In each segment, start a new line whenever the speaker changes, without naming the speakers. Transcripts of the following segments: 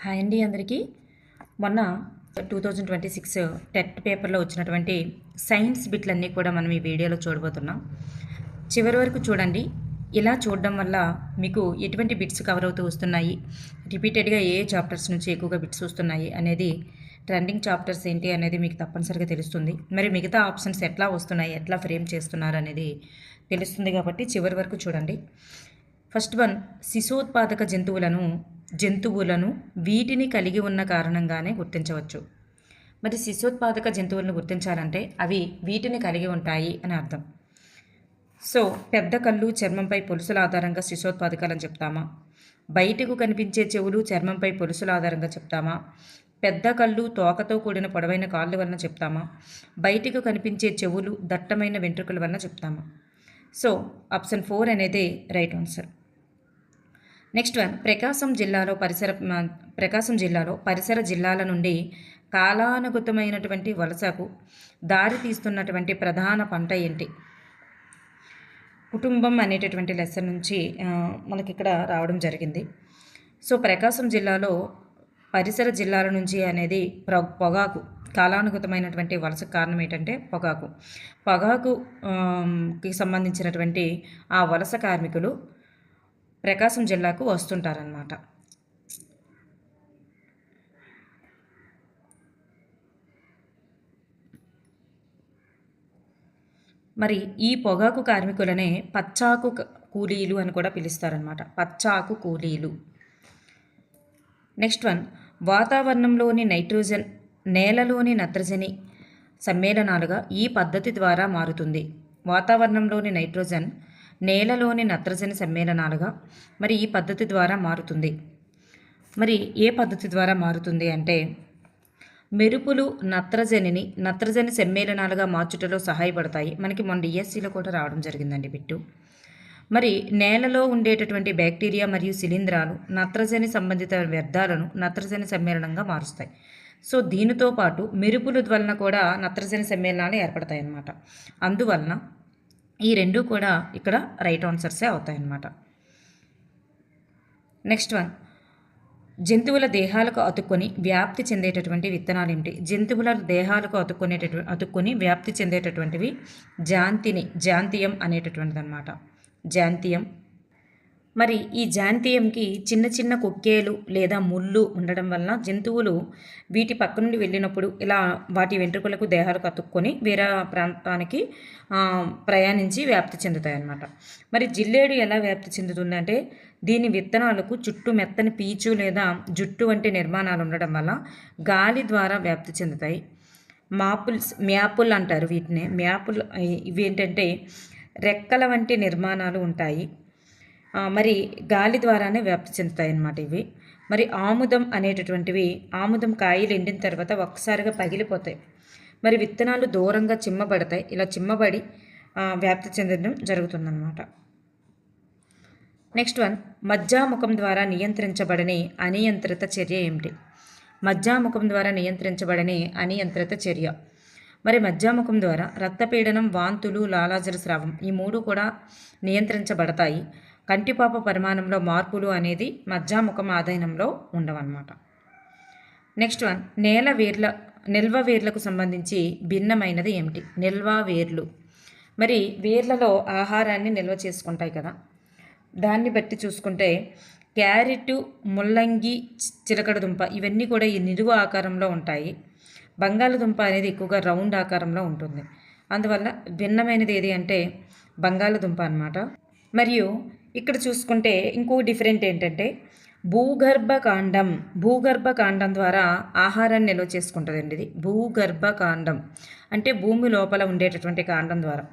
Hi అండి అందరికీ. మొన్న 2026 టెట్ పేపర్లో వచ్చినటువంటి సైన్స్ బిట్లన్నీ కూడా మనం ఈ వీడియోలో చూడబోతున్నాం. చివరి వరకు చూడండి. ఇలా చూడడం వల్ల మీకు ఎటువంటి బిట్స్ కవర్ అవుతూ వస్తున్నాయి, రిపీటెడ్గా ఏ చాప్టర్స్ నుంచి ఎక్కువగా బిట్స్ వస్తున్నాయి అనేది, ట్రెండింగ్ చాప్టర్స్ ఏంటి అనేది మీకు తప్పనిసరిగా తెలుస్తుంది. మరి మిగతా ఆప్షన్స్ ఎట్లా వస్తున్నాయి, ఎట్లా ఫ్రేమ్ చేస్తున్నారు అనేది తెలుస్తుంది. కాబట్టి చివరి వరకు చూడండి. ఫస్ట్ వన్, శిశోత్పాదక జంతువులను వీటిని కలిగి ఉన్న కారణంగానే గుర్తించవచ్చు. మరి శిశోత్పాదక జంతువులను గుర్తించాలంటే అవి వీటిని కలిగి ఉంటాయి అని అర్థం. సో పెద్ద కళ్ళు చర్మంపై పొలుసుల ఆధారంగా శిశోత్పాదకాలని చెప్తామా? బయటకు కనిపించే చెవులు చర్మంపై పొలుసుల ఆధారంగా చెప్తామా? పెద్ద కళ్ళు తోకతో కూడిన పొడవైన కాళ్ళు వలన చెప్తామా? బయటకు కనిపించే చెవులు దట్టమైన వెంట్రుకల వలన చెప్తామా? సో ఆప్షన్ 4 అనేది రైట్ ఆన్సర్. నెక్స్ట్ వన్, ప్రకాశం జిల్లాలో పరిసర జిల్లాల నుండి కాలానుగతమైనటువంటి వలసకు దారి తీస్తున్నటువంటి ప్రధాన పంట ఏంటి? కుటుంబం అనేటటువంటి లెసన్ నుంచి మనకి ఇక్కడ రావడం జరిగింది. సో ప్రకాశం జిల్లాలో పరిసర జిల్లాల నుంచి అనేది పొగాకు, కాలానుగతమైనటువంటి వలసకు కారణం ఏంటంటే పొగాకుకి సంబంధించినటువంటి ఆ వలస కార్మికులు ప్రకాశం జిల్లాకు వస్తుంటారన్నమాట. మరి ఈ పొగాకు కార్మికులనే పచ్చాకు కూలీలు అని కూడా పిలుస్తారనమాట. పచ్చాకు కూలీలు. నెక్స్ట్ వన్, వాతావరణంలోని నైట్రోజన్ నేలలోని నత్రజని సమ్మేళనాలుగా ఈ పద్ధతి ద్వారా మారుతుంది. వాతావరణంలోని నైట్రోజన్ నేలలోని నత్రజని సమ్మేళనాలుగా మరి ఈ పద్ధతి ద్వారా మారుతుంది. మరి ఏ పద్ధతి ద్వారా మారుతుంది అంటే, మెరుపులు నత్రజని సమ్మేళనాలుగా మార్చుటలో సహాయపడతాయి. మనకి మొన్న డిఎస్సిలో కూడా రావడం జరిగిందండి బిట్టు. మరి నేలలో ఉండేటటువంటి బ్యాక్టీరియా మరియు శిలీంధ్రాలు నత్రజని సంబంధిత వ్యర్థాలను నత్రజని సమ్మేళనంగా మారుస్తాయి. సో దీనితో పాటు మెరుపుల వలన కూడా నత్రజని సమ్మేళనాలు ఏర్పడతాయి అన్నమాట. అందువలన ఈ రెండు కూడా ఇక్కడ రైట్ ఆన్సర్సే అవుతాయన్నమాట. నెక్స్ట్ వన్, జంతువుల దేహాలకు అతుక్కొని వ్యాప్తి చెందేటటువంటి విత్తనాలు ఏమిటి? జంతువుల దేహాలకు అతుక్కొని వ్యాప్తి చెందేటటువంటివి జాంతియం అనేటటువంటిది అనమాట. జాంతియం. మరి ఈ జాంతియంకి చిన్న చిన్న కొక్కేలు లేదా ముళ్ళు ఉండడం వలన జంతువులు వీటి పక్క నుండి వెళ్ళినప్పుడు ఇలా వాటి వెంట్రుకలకు దేహాలకు అతుక్కొని వేరే ప్రాంతానికి ప్రయాణించి వ్యాప్తి చెందుతాయి అన్నమాట. మరి జిల్లేడు ఎలా వ్యాప్తి చెందుతుందంటే, దీని విత్తనాలకు చుట్టూ మెత్తని పీచు లేదా జుట్టు వంటి నిర్మాణాలు ఉండడం వల్ల గాలి ద్వారా వ్యాప్తి చెందుతాయి. మ్యాపుల్ అంటారు వీటిని. ఇవి ఏంటంటే రెక్కల వంటి నిర్మాణాలు ఉంటాయి. మరి గాలి ద్వారానే వ్యాప్తి చెందుతాయి అన్నమాట ఇవి. మరి ఆముదం కాయలు ఎండిన తర్వాత ఒక్కసారిగా పగిలిపోతాయి. మరి విత్తనాలు దూరంగా చిమ్మబడతాయి. ఇలా చిమ్మబడి వ్యాప్తి చెందడం జరుగుతుందన్నమాట. నెక్స్ట్ వన్, మజ్జాముఖం ద్వారా నియంత్రించబడని అనియంత్రిత చర్య ఏమిటి? మజ్జాముఖం ద్వారా నియంత్రించబడని అనియంత్రిత చర్య. మరి మజ్జాముఖం ద్వారా రక్తపీడనం, వాంతులు, లాలాజల స్రావం ఈ మూడు కూడా నియంత్రించబడతాయి. కంటిపాప పరిమాణంలో మార్పులు అనేది మజ్జాముఖం ఆధీనంలో ఉండవన్నమాట. నెక్స్ట్ వన్, నిల్వ వేర్లకు సంబంధించి భిన్నమైనది ఏమిటి? నిల్వ వేర్లు. మరి వేర్లలో ఆహారాన్ని నిల్వ చేసుకుంటాయి కదా, దాన్ని బట్టి చూసుకుంటే క్యారెట్, ముల్లంగి, చిలకడదుంప ఇవన్నీ కూడా ఈ నిలువ ఆకారంలో ఉంటాయి. బంగాళదుంప అనేది ఎక్కువగా రౌండ్ ఆకారంలో ఉంటుంది. అందువల్ల భిన్నమైనది ఏది అంటే బంగాళదుంప అన్నమాట. మరియు ఇక్కడ చూసుకుంటే ఇంకో డిఫరెంట్ ఏంటంటే భూగర్భకాండం ద్వారా ఆహారాన్ని నిల్వ చేసుకుంటుందండి. ఇది భూగర్భకాండం అంటే భూమి లోపల ఉండేటటువంటి కాండం ద్వారా,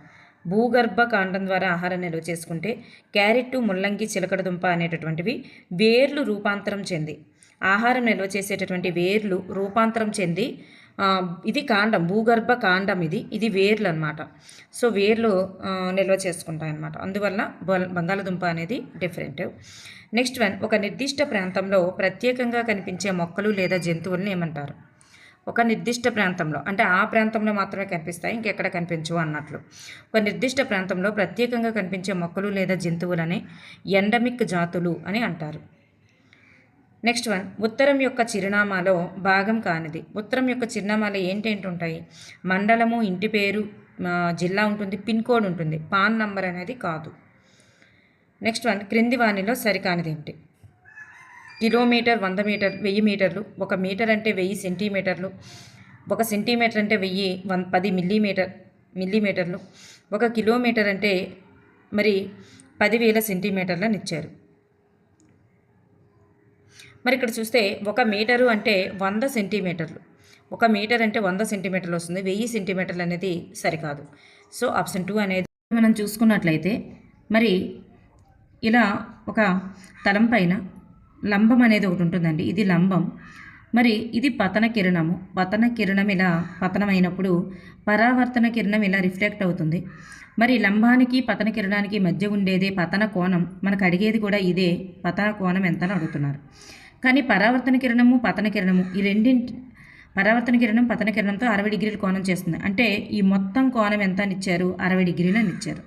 భూగర్భకాండం ద్వారా ఆహారాన్ని నిల్వ చేసుకుంటే క్యారెట్, ముల్లంగి, చిలకడదుంప అనేటటువంటివి వేర్లు రూపాంతరం చెంది ఆహారం నిల్వ చేసేటటువంటి వేర్లు రూపాంతరం చెంది ఇది కాండం, భూగర్భ కాండం ఇది వేర్లు అనమాట. సో వేర్లు నిల్వ చేసుకుంటాయి అన్నమాట. అందువల్ల బంగాళదుంప అనేది డిఫరెంట్. నెక్స్ట్ వన్, ఒక నిర్దిష్ట ప్రాంతంలో ప్రత్యేకంగా కనిపించే మొక్కలు లేదా జంతువులను ఏమంటారు? ఒక నిర్దిష్ట ప్రాంతంలో అంటే ఆ ప్రాంతంలో మాత్రమే కనిపిస్తాయి, ఇంకెక్కడ కనిపించవు అన్నట్లు. ఒక నిర్దిష్ట ప్రాంతంలో ప్రత్యేకంగా కనిపించే మొక్కలు లేదా జంతువులని ఎండమిక్ జాతులు అని అంటారు. నెక్స్ట్ వన్, ఉత్తరం యొక్క చిరునామాలో భాగం కానిది. ఉత్తరం యొక్క చిరునామాలో ఏంటేంటి ఉంటాయి? మండలము, ఇంటి పేరు, జిల్లా ఉంటుంది, పిన్ కోడ్ ఉంటుంది, పాన్ నంబర్ అనేది కాదు. నెక్స్ట్ వన్, క్రింది వానిలో సరికానిది ఏంటి? కిలోమీటర్, 100 మీటర్, 1000 మీటర్లు, 1 మీటర్ అంటే 1000 సెంటీమీటర్లు, 1 సెంటీమీటర్ అంటే 10 మిల్లీమీటర్లు, 1 కిలోమీటర్ అంటే మరి 10,000 సెంటీమీటర్లను ఇచ్చారు. మరి ఇక్కడ చూస్తే 1 మీటరు అంటే 100 సెంటీమీటర్లు, 1 మీటర్ అంటే 100 సెంటీమీటర్లు వస్తుంది, 1000 సెంటీమీటర్లు అనేది సరికాదు. సో ఆప్షన్ 2 అనేది మనం చూసుకున్నట్లయితే మరి ఇలా ఒక తలం పైన లంబం అనేది ఒకటి ఉంటుందండి. ఇది లంబం, మరి ఇది పతన కిరణము. పతన కిరణం ఇలా పతనమైనప్పుడు పరావర్తన కిరణం ఇలా రిఫ్లెక్ట్ అవుతుంది. మరి లంబానికి పతన కిరణానికి మధ్య ఉండేదే పతన కోణం. మనకు అడిగేది కూడా ఇదే, పతన కోణం ఎంత అని అడుగుతున్నారు. కానీ పరావర్తన కిరణము, పతన కిరణము ఈ రెండింటి, పరావర్తన కిరణం పతన కిరణంతో 60 డిగ్రీల కోణం చేస్తుంది. అంటే ఈ మొత్తం కోణం ఎంత అని ఇచ్చారు? 60 డిగ్రీలు అని ఇచ్చారు.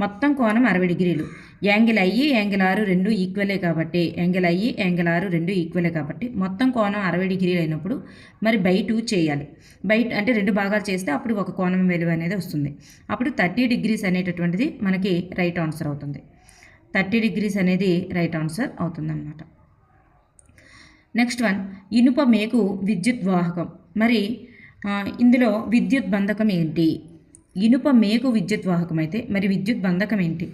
మొత్తం కోణం 60 డిగ్రీలు. యాంగిల్ ఐ, యాంగిల్ ఆర్ రెండు ఈక్వలే కాబట్టి, యాంగిల్ ఐ, యాంగిల్ ఆర్ రెండు ఈక్వలే కాబట్టి మొత్తం కోణం 60 డిగ్రీలు అయినప్పుడు మరి బై 2 చేయాలి. బై అంటే 2 భాగాలు చేస్తే అప్పుడు ఒక కోణం విలువ అనేది వస్తుంది. అప్పుడు 30 డిగ్రీస్ అనేటటువంటిది మనకి రైట్ ఆన్సర్ అవుతుంది. 30 డిగ్రీస్ అనేది రైట్ ఆన్సర్ అవుతుందన్నమాట. నెక్స్ట్ వన్, ఇనుప మేకు విద్యుత్ వాహకం. మరి ఇందులో విద్యుత్ బంధకం ఏంటి? ఇనుప మేకు విద్యుత్ వాహకం అయితే మరి విద్యుత్ బంధకం ఏంటి?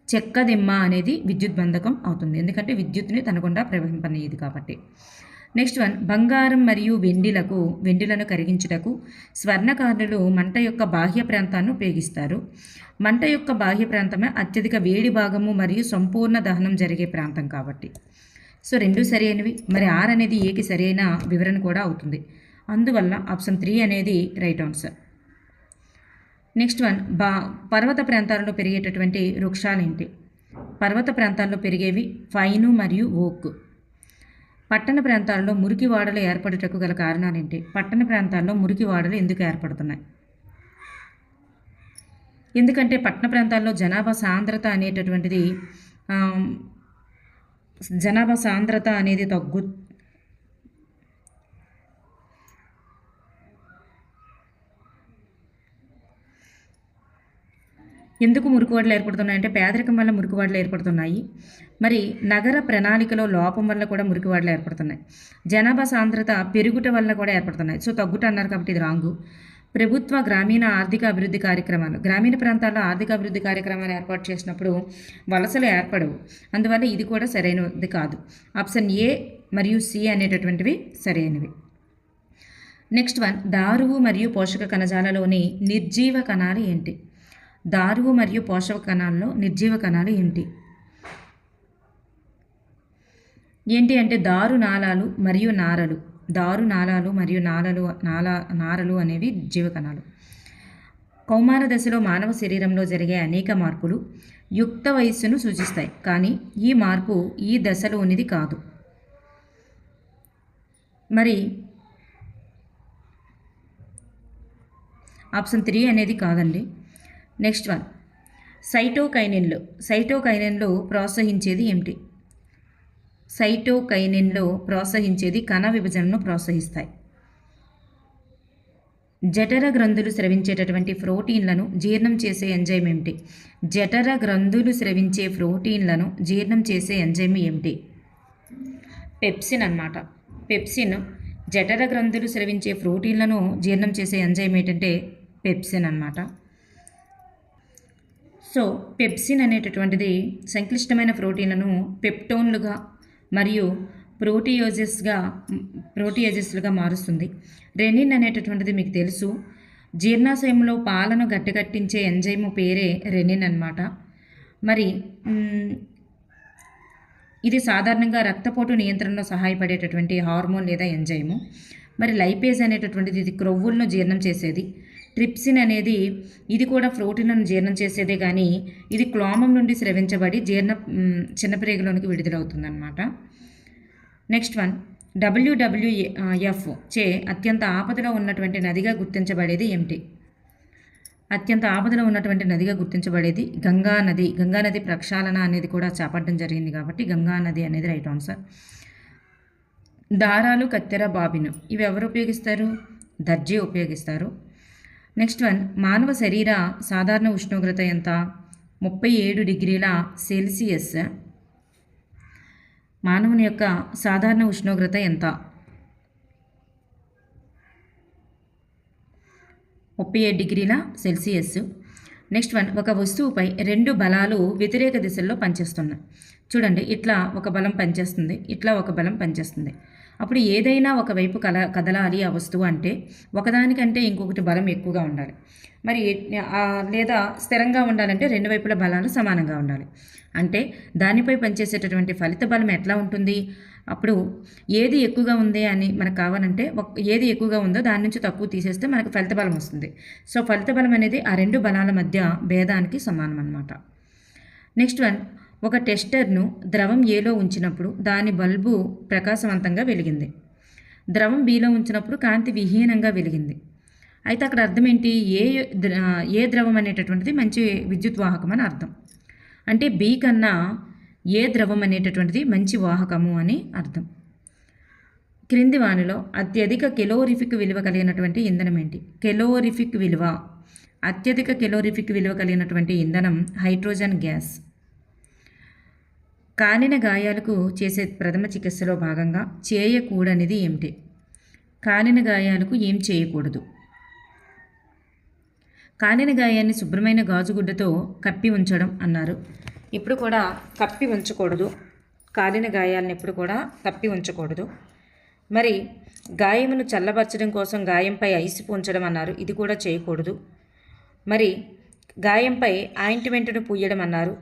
చెక్కదిమ్మ అనేది విద్యుత్ బంధకం అవుతుంది, ఎందుకంటే విద్యుత్ని తన గుండా ప్రవహింపనీయదు కాబట్టి. నెక్స్ట్ వన్, బంగారం మరియు వెండిలను కరిగించుటకు స్వర్ణకారులు మంట యొక్క బాహ్య ప్రాంతాన్ని ఉపయోగిస్తారు. మంట యొక్క బాహ్య ప్రాంతమే అత్యధిక వేడి భాగము మరియు సంపూర్ణ దహనం జరిగే ప్రాంతం కాబట్టి. సో 2 సరైనవి. మరి ఆర్ అనేది ఏకి సరైన వివరణ కూడా అవుతుంది. అందువల్ల ఆప్షన్ 3 అనేది రైట్ ఆన్సర్. నెక్స్ట్ వన్, పర్వత ప్రాంతాలలో పెరిగేటటువంటి వృక్షాలు ఏంటి? పర్వత ప్రాంతాల్లో పెరిగేవి పైను మరియు ఓక్. పట్టణ ప్రాంతాల్లో మురికి వాడలు ఏర్పడుటకు గల కారణాలు ఏంటి? పట్టణ ప్రాంతాల్లో మురికి వాడలు ఎందుకు ఏర్పడుతున్నాయి? ఎందుకంటే పట్టణ ప్రాంతాల్లో జనాభా సాంద్రత అనేది ఎందుకు మురికివాడలు ఏర్పడుతున్నాయి అంటే పేదరికం వల్ల మురికివాడలు ఏర్పడుతున్నాయి. మరి నగర ప్రణాళికలో లోపం వల్ల కూడా మురికివాడలు ఏర్పడుతున్నాయి. జనాభా సాంద్రత పెరుగుట వల్ల కూడా ఏర్పడుతున్నాయి. సో తగ్గుట అన్నారు కాబట్టి ఇది రాంగు. ప్రభుత్వ గ్రామీణ ఆర్థిక అభివృద్ధి కార్యక్రమాలు, గ్రామీణ ప్రాంతాల్లో ఆర్థిక అభివృద్ధి కార్యక్రమాలు ఏర్పాటు చేసినప్పుడు వలసలు ఏర్పడవు, అందువల్ల ఇది కూడా సరైనది కాదు. ఆప్షన్ ఏ మరియు సి అనేటటువంటివి సరైనవి. నెక్స్ట్ వన్, దారువు మరియు పోషక కణజాలలోని నిర్జీవ కణాలు ఏంటి? దారువు మరియు పోషక కణాల్లో నిర్జీవ కణాలు ఏంటి? ఏంటి అంటే దారు నాళాలు మరియు నారలు. దారు నాళాలు మరియు నారలు అనేవి జీవకణాలు. కౌమార దశలో మానవ శరీరంలో జరిగే అనేక మార్పులు యుక్త వయస్సును సూచిస్తాయి, కానీ ఈ మార్పు ఈ దశలోనిది కాదు. మరి ఆప్షన్ 3 అనేది కాదండి. నెక్స్ట్ వన్, సైటోకైనిన్లో ప్రోత్సహించేది ఏమిటి? సైటోకైనిన్లో ప్రోత్సహించేది కణ విభజనను ప్రోత్సహిస్తాయి. జఠర గ్రంథులు స్రవించేటటువంటి ప్రోటీన్లను జీర్ణం చేసే ఎంజైమ్ ఏమిటి? జఠర గ్రంథులు స్రవించే ప్రోటీన్లను జీర్ణం చేసే ఎంజైమ్ ఏమిటి? పెప్సిన్ అన్నమాట. పెప్సిన్ జఠర గ్రంథులు స్రవించే ప్రోటీన్లను జీర్ణం చేసే ఎంజైమ్ ఏంటంటే పెప్సిన్ అన్నమాట. సో పెప్సిన్ అనేటటువంటిది సంక్లిష్టమైన ప్రోటీన్లను పెప్టోన్లుగా మరియు ప్రోటీయోజెస్లుగా మారుస్తుంది. రెనిన్ అనేటటువంటిది మీకు తెలుసు, జీర్ణాశయంలో పాలను గట్టగట్టించే ఎంజైము పేరే రెనిన్ అన్నమాట. మరి ఇది సాధారణంగా రక్తపోటు నియంత్రణలో సహాయపడేటటువంటి హార్మోన్ లేదా ఎంజైము. మరి లైపేజ్ అనేటటువంటిది ఇది క్రొవ్వులను జీర్ణం చేసేది. ట్రిప్సిన్ అనేది ఇది కూడా ప్రోటీన్లను జీర్ణం చేసేదే, కానీ ఇది క్లోమం నుండి స్రవించబడి చిన్నప్రేగులోనికి విడుదలవుతుందన్నమాట. నెక్స్ట్ వన్, WWF చే అత్యంత ఆపదలో ఉన్నటువంటి నదిగా గుర్తించబడేది ఏమిటి? అత్యంత ఆపదలో ఉన్నటువంటి నదిగా గుర్తించబడేది గంగా నది. గంగా నది ప్రక్షాళన అనేది కూడా చేపట్టడం జరిగింది కాబట్టి గంగా నది అనేది రైట్ ఆన్సర్. దారాలు, కత్తెర, బాబిను ఇవి ఎవరు ఉపయోగిస్తారు? దర్జీ ఉపయోగిస్తారు. నెక్స్ట్ వన్, మానవ శరీర సాధారణ ఉష్ణోగ్రత ఎంత? 37 డిగ్రీల సెల్సియస్. మానవుని యొక్క సాధారణ ఉష్ణోగ్రత ఎంత? 37 డిగ్రీల సెల్సియస్. నెక్స్ట్ వన్, ఒక వస్తువుపై రెండు బలాలు వ్యతిరేక దిశల్లో పనిచేస్తున్నాయి. చూడండి, ఇట్లా ఒక బలం పనిచేస్తుంది, ఇట్లా ఒక బలం పనిచేస్తుంది. అప్పుడు ఏదైనా ఒకవైపు కదలాలి ఆ వస్తువు అంటే ఒకదానికంటే ఇంకొకటి బలం ఎక్కువగా ఉండాలి. మరి లేదా స్థిరంగా ఉండాలంటే రెండు వైపుల బలాలు సమానంగా ఉండాలి. అంటే దానిపై పనిచేసేటటువంటి ఫలిత బలం ఎట్లా ఉంటుంది? అప్పుడు ఏది ఎక్కువగా ఉంది అని మనకు కావాలంటే ఏది ఎక్కువగా ఉందో దాని నుంచి తక్కువ తీసేస్తే మనకు ఫలిత బలం వస్తుంది. సో ఫలిత బలం అనేది ఆ రెండు బలాల మధ్య భేదానికి సమానం అన్నమాట. నెక్స్ట్ వన్, ఒక టెస్టర్ను ద్రవం ఏలో ఉంచినప్పుడు దాని బల్బు ప్రకాశవంతంగా వెలిగింది. ద్రవం బిలో ఉంచినప్పుడు కాంతి విహీనంగా వెలిగింది. అయితే అక్కడ అర్థం ఏంటి? ఏ ద్రవం అనేటటువంటిది మంచి విద్యుత్ వాహకం అని అర్థం. అంటే బి కన్నా ఏ ద్రవం అనేటటువంటిది మంచి వాహకము అని అర్థం. క్రింది వానిలో అత్యధిక కెలోరిఫిక్ విలువ కలిగినటువంటి ఇంధనం ఏంటి? కెలోరిఫిక్ విలువ, అత్యధిక కెలోరిఫిక్ విలువ కలిగినటువంటి ఇంధనం హైడ్రోజన్ గ్యాస్. కాలిన గాయాలకు చేసే ప్రథమ చికిత్సలో భాగంగా చేయకూడనిది ఏమిటి? కాలిన గాయాలకు ఏం చేయకూడదు? కాలిన గాయాన్ని శుభ్రమైన గాజుగుడ్డతో కప్పి ఉంచడం అన్నారు. ఇప్పుడు కూడా కప్పి ఉంచకూడదు. కాలిన గాయాలను ఎప్పుడు కూడా కప్పి ఉంచకూడదు. మరి గాయమును చల్లబరచడం కోసం గాయంపై ఐస్ ఉంచడం అన్నారు. ఇది కూడా చేయకూడదు. మరి గాయంపై ఆయింట్మెంట్ను పూయడం అన్నారు.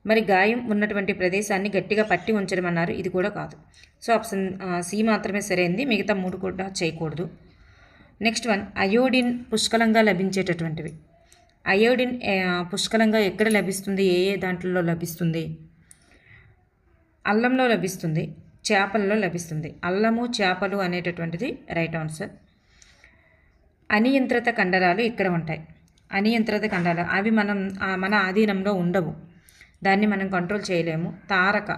మరి గాయం ఉన్నటువంటి ప్రదేశాన్ని గట్టిగా పట్టి ఉంచడం అన్నారు. ఇది కూడా కాదు. సో ఆప్షన్ సి మాత్రమే సరైనది, మిగతా మూడు కూడా చేయకూడదు. నెక్స్ట్ వన్, అయోడిన్ పుష్కలంగా లభించేటటువంటివి. అయోడిన్ పుష్కలంగా ఎక్కడ లభిస్తుంది? ఏ దాంట్లో లభిస్తుంది? అల్లంలో లభిస్తుంది, చేపల్లో లభిస్తుంది. అల్లము, చేపలు అనేటటువంటిది రైట్ ఆన్సర్. అనియంత్రిత కండరాలు ఇక్కడ ఉంటాయి. అనియంత్రిత కండరాలు అవి మన ఆధీనంలో ఉండవు, దాన్ని మనం కంట్రోల్ చేయలేము. తారక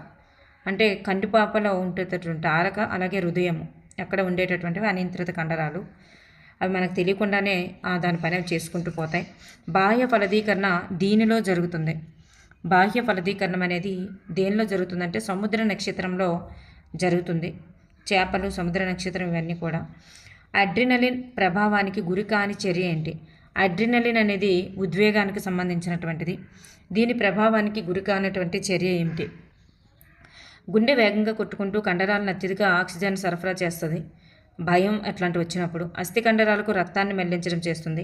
అంటే కంటిపాపలో ఉండేటటువంటి తారక, అలాగే హృదయము అక్కడ ఉండేటటువంటివి అనియంత్రిత కండరాలు. అవి మనకు తెలియకుండానే దాని పని చేసుకుంటూ పోతాయి. బాహ్య ఫలదీకరణ దీనిలో జరుగుతుంది. బాహ్య ఫలదీకరణం అనేది దేనిలో జరుగుతుందంటే సముద్ర నక్షత్రంలో జరుగుతుంది. చేపలు, సముద్ర నక్షత్రం ఇవన్నీ కూడా. అడ్రినలిన్ ప్రభావానికి గురి కాని చర్య ఏంటి? అడ్రినలిన్ అనేది ఉద్వేగానికి సంబంధించినటువంటిది. దీని ప్రభావానికి గురి కానటువంటి చర్య ఏమిటి? గుండె వేగంగా కొట్టుకుంటూ కండరాలను అత్యధిక ఆక్సిజన్ సరఫరా చేస్తుంది. భయం అట్లాంటివి వచ్చినప్పుడు. అస్థి కండరాలకు రక్తాన్ని మళ్లించడం చేస్తుంది.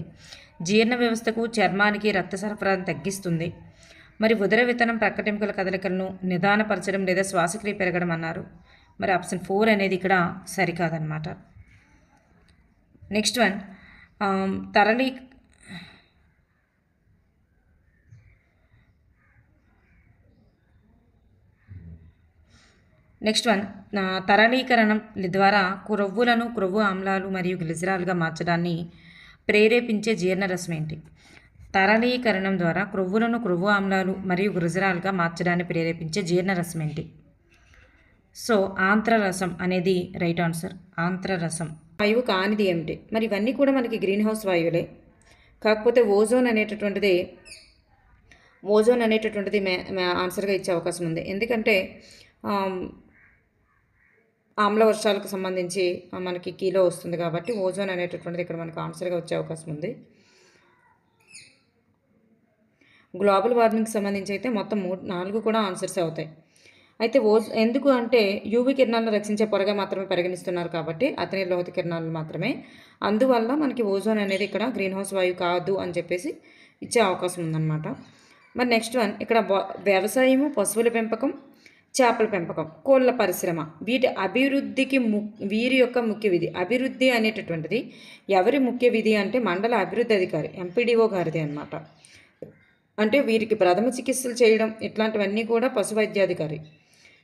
జీర్ణ వ్యవస్థకు, చర్మానికి రక్త సరఫరాను తగ్గిస్తుంది. మరి ఉదర విత్తనం ప్రక్కటెముకల కదలికలను నిదానపరచడం లేదా శ్వాసక్రియ పెరగడం అన్నారు. మరి ఆప్షన్ 4 అనేది ఇక్కడ సరికాదన్నమాట. నెక్స్ట్ వన్, తరళీకరణం ద్వారా క్రొవ్వులను క్రొవ్వు ఆమ్లాలు మరియు గ్లిజరాలుగా మార్చడాన్ని ప్రేరేపించే జీర్ణరసం ఏంటి? తరళీకరణం ద్వారా క్రొవ్వులను క్రొవ్వు ఆమ్లాలు మరియు గ్లిజరాలుగా మార్చడాన్ని ప్రేరేపించే జీర్ణరసం ఏంటి? సో ఆంత్రరసం అనేది రైట్ ఆన్సర్. ఆంత్రరసం. వాయువు కానిది ఏమిటి? మరి ఇవన్నీ కూడా మనకి గ్రీన్ హౌస్ వాయువులే. కాకపోతే ఓజోన్ అనేటటువంటిది ఆన్సర్గా ఇచ్చే అవకాశం ఉంది. ఎందుకంటే ఆమ్ల వర్షాలకు సంబంధించి మనకి కీలో వస్తుంది కాబట్టి ఓజోన్ అనేటటువంటిది ఇక్కడ మనకు ఆన్సర్గా వచ్చే అవకాశం ఉంది. గ్లోబల్ వార్మింగ్కి సంబంధించి అయితే మొత్తం 4 కూడా ఆన్సర్స్ అవుతాయి. అయితే ఎందుకు అంటే యూవీ కిరణాలను రక్షించే పొరగా మాత్రమే పరిగణిస్తున్నారు కాబట్టి అతని లోహత కిరణాలు మాత్రమే. అందువల్ల మనకి ఓజోన్ అనేది ఇక్కడ గ్రీన్ హౌస్ వాయువు కాదు అని చెప్పేసి ఇచ్చే అవకాశం ఉందన్నమాట. మరి నెక్స్ట్ వన్, ఇక్కడ వ్యవసాయము, పశువుల పెంపకం, చేపల పెంపకం, కోళ్ళ పరిశ్రమ వీటి అభివృద్ధికి వీరి యొక్క ముఖ్య విధి. అభివృద్ధి అనేటటువంటిది ఎవరి ముఖ్య విధి అంటే మండల అభివృద్ధి అధికారి ఎంపీడీఓ గారిది అన్నమాట. అంటే వీరికి ప్రథమ చికిత్సలు చేయడం ఇట్లాంటివన్నీ కూడా పశు వైద్యాధికారి.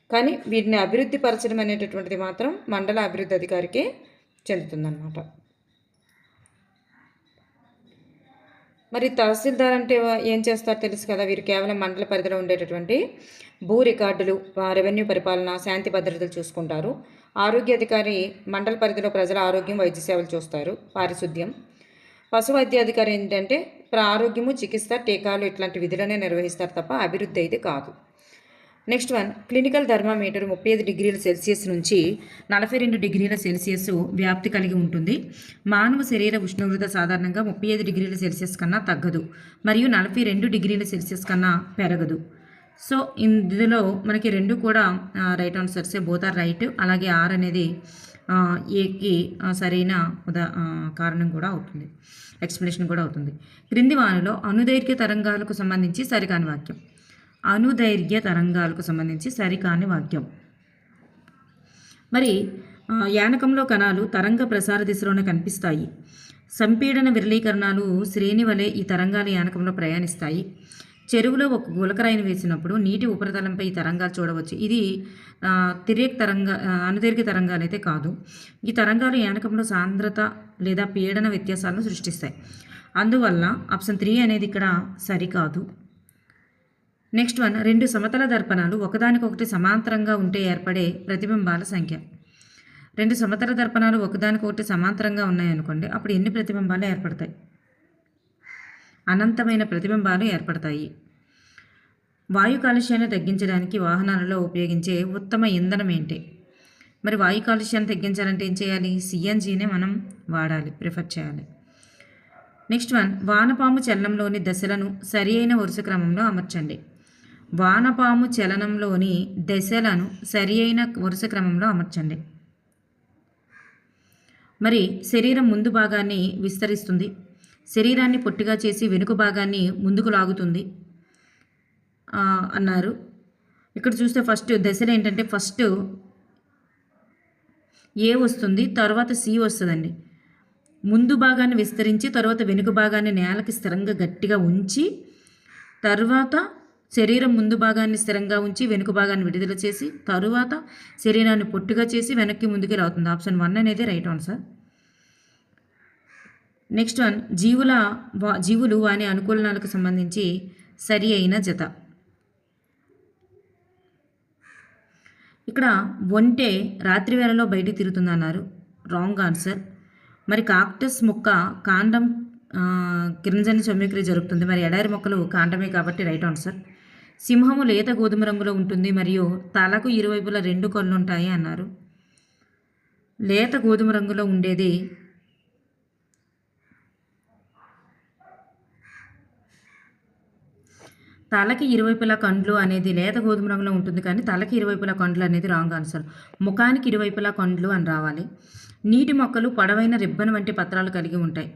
కానీ వీటిని అభివృద్ధి పరచడం అనేటటువంటిది మాత్రం మండల అభివృద్ధి అధికారికే చెందుతుందన్నమాట. మరి తహసీల్దార్ అంటే ఏం చేస్తారో తెలుసు కదా. వీరు కేవలం మండల పరిధిలో ఉండేటటువంటి భూ రికార్డులు, రెవెన్యూ పరిపాలన, శాంతి భద్రతలు చూసుకుంటారు. ఆరోగ్య అధికారి మండల పరిధిలో ప్రజల ఆరోగ్యం, వైద్య సేవలు చూస్తారు. పారిశుద్ధ్యం. పశు వైద్యాధికారి ఏంటంటే ఆరోగ్యము, చికిత్స, టీకాలు ఇట్లాంటి విధులనే నిర్వహిస్తారు తప్ప అభివృద్ధి అయితే కాదు. నెక్స్ట్ వన్, క్లినికల్ థర్మామీటర్ 35 డిగ్రీల సెల్సియస్ నుంచి 42 డిగ్రీల సెల్సియస్ వ్యాప్తి కలిగి ఉంటుంది. మానవ శరీర ఉష్ణోగ్రత సాధారణంగా 35 డిగ్రీల సెల్సియస్ కన్నా తగ్గదు మరియు 42 డిగ్రీల సెల్సియస్ కన్నా పెరగదు. సో ఇందులో మనకి రెండు కూడా రైట్ ఆన్సర్సే, బోత్ ఆర్ రైట్. అలాగే ఆర్ అనేది ఏకి సరైన కారణం కూడా అవుతుంది, ఎక్స్ప్లెనేషన్ కూడా అవుతుంది. క్రింది వానలో అనుదైర్ఘ్య తరంగాలకు సంబంధించి సరికాని వాక్యం. అనుదైర్ఘ్య తరంగాలకు సంబంధించి సరికాని వాక్యం. మరి యానకంలో కణాలు తరంగ ప్రసార దిశలోనే కనిపిస్తాయి. సంపీడన విరళీకరణాలు శ్రేణి వలె ఈ తరంగాలు యానకంలో ప్రయాణిస్తాయి. చెరువులో ఒక గులకరాయిని వేసినప్పుడు నీటి ఉపరితలంపై ఈ తరంగాలు చూడవచ్చు. ఇది తిరేక్ అనుదైర్ఘ్య తరంగాలు అయితే కాదు. ఈ తరంగాలు యానకంలో సాంద్రత లేదా పీడన వ్యత్యాసాలను సృష్టిస్తాయి. అందువల్ల ఆప్షన్ 3 అనేది ఇక్కడ సరికాదు. నెక్స్ట్ వన్, రెండు సమతల దర్పణాలు ఒకదానికొకటి సమాంతరంగా ఉంటే ఏర్పడే ప్రతిబింబాల సంఖ్య. రెండు సమతల దర్పణాలు ఒకదానికొకటి సమాంతరంగా ఉన్నాయనుకోండి, అప్పుడు ఎన్ని ప్రతిబింబాలు ఏర్పడతాయి? అనంతమైన ప్రతిబింబాలు ఏర్పడతాయి. వాయు కాలుష్యాన్ని తగ్గించడానికి వాహనాలలో ఉపయోగించే ఉత్తమ ఇంధనం ఏంటి? మరి వాయు కాలుష్యాన్ని తగ్గించాలంటే ఏం చేయాలి? సిఎన్జీనే మనం వాడాలి, ప్రిఫర్ చేయాలి. నెక్స్ట్ వన్, వానపాము చలనంలోని దశలను సరి అయిన వరుస క్రమంలో అమర్చండి. వానపాము చలనంలోని దశలను సరి అయిన వరుస క్రమంలో అమర్చండి. మరి శరీరం ముందు భాగాన్ని విస్తరిస్తుంది, శరీరాన్ని పొట్టిగా చేసి వెనుక భాగాన్ని ముందుకు లాగుతుంది అన్నారు. ఇక్కడ చూస్తే ఫస్ట్ దశలు ఏంటంటే ఫస్ట్ ఏ వస్తుంది, తర్వాత సి వస్తుందండి. ముందు భాగాన్ని విస్తరించి తర్వాత వెనుక భాగాన్ని నేలకి స్థిరంగా గట్టిగా ఉంచి తర్వాత శరీరం ముందు భాగాన్ని స్థిరంగా ఉంచి వెనుక భాగాన్ని విడుదల చేసి తరువాత శరీరాన్ని పొట్టుగా చేసి వెనక్కి ముందుకు రావుతుంది. ఆప్షన్ 1 అనేది రైట్ ఆన్సర్. నెక్స్ట్ వన్, జీవులు వాని అనుకూలనాలకు సంబంధించి సరి అయిన జత. ఇక్కడ ఒంటె రాత్రి వేళలో బయటికి తిరుగుతుందన్నారు, రాంగ్ ఆన్సర్. మరి కాక్టస్ మొక్క కాండం కిరణజన్య సౌమ్యక్రియ జరుగుతుంది. మరి ఎడారి మొక్కలు కాండమే కాబట్టి రైట్ ఆన్సర్. సింహము లేత గోధుమ రంగులో ఉంటుంది మరియు తలకు ఇరువైపులా 2 కళ్ళు ఉంటాయి అన్నారు. లేత గోధుమ రంగులో ఉండేది తలకి ఇరువైపులా కండ్లు అనేది లేత గోధుమ రంగులో ఉంటుంది, కానీ తలకి ఇరువైపులా కండ్లు అనేది రాంగ్ ఆన్సర్. ముఖానికి ఇరువైపులా కండ్లు అని రావాలి. నీటి మొక్కలు పొడవైన రిబ్బన్ వంటి పత్రాలు కలిగి ఉంటాయి.